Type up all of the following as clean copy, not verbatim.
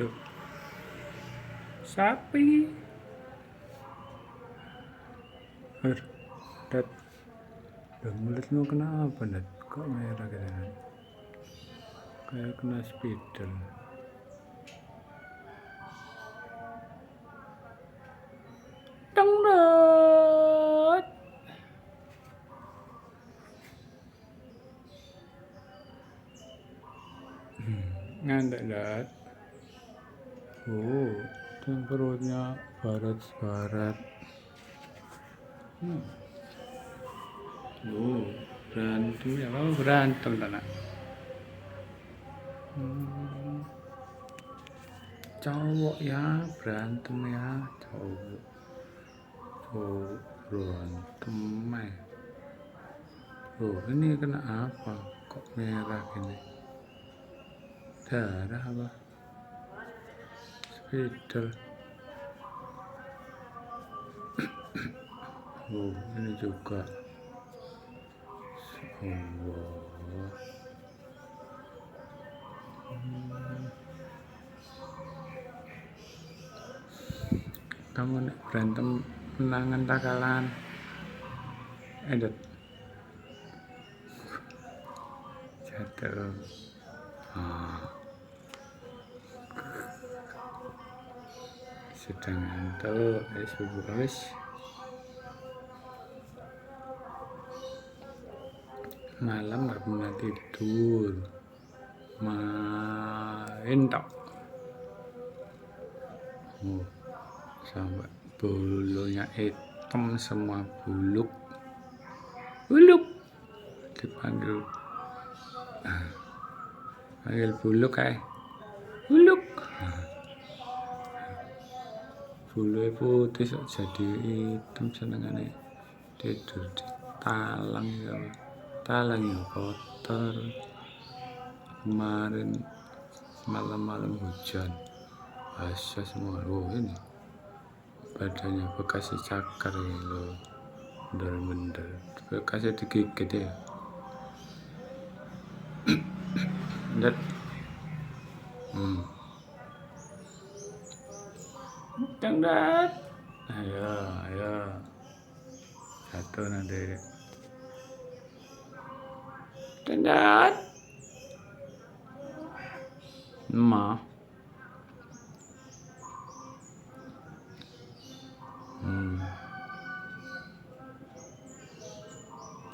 Loh, sapi. Dat, mulutmu kenapa, Dat? Kok merah gitu? Kayak kena spidol. Dong, Dat. Ngantuk, Dat. Oh, dan perutnya barat-barat. Oh, berantem ya, kamu berantem, Nak. Cowok ya, berantem ya, cowok. Oh, berantem ya. Oh, ini kena apa? Kok merah gini? Darah apa? Spidol. Oh, ini juga. Allah. Kamu nek berantem menangan takalan. Edet. Jatuh. Sedang ngantuk, wis. Malam nggak pernah tidur, main tok. Oh, sampai bulunya hitam semua, buluk dipanggil buluk kayak buluk. Bulunya putih sok jadi hitam, senengane tidur di talang ya kotor. Kemarin malam-malam hujan basah semua. Oh, ini badannya bekas cakar ya lo, bener-bener bekasnya digigit ya. Dat. Dat. Ayo. Satu nanti. Dat. Ma.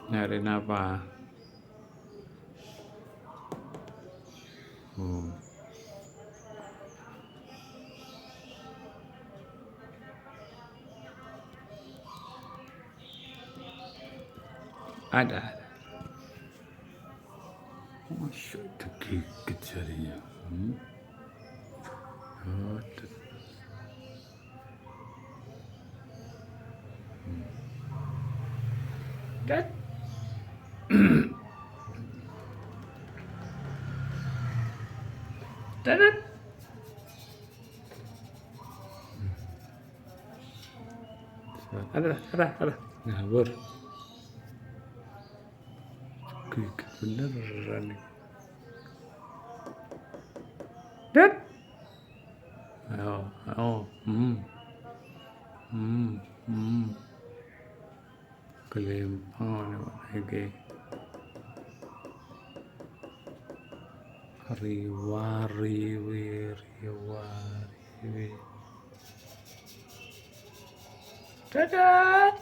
Nyariin apa? Ada. Masya Allah, gigit jarinya. Dat. Dat. Ada. Ngawur. Gigit beneran nih. Dat. Oh. Kelempang lagi. Riwa. Dadat.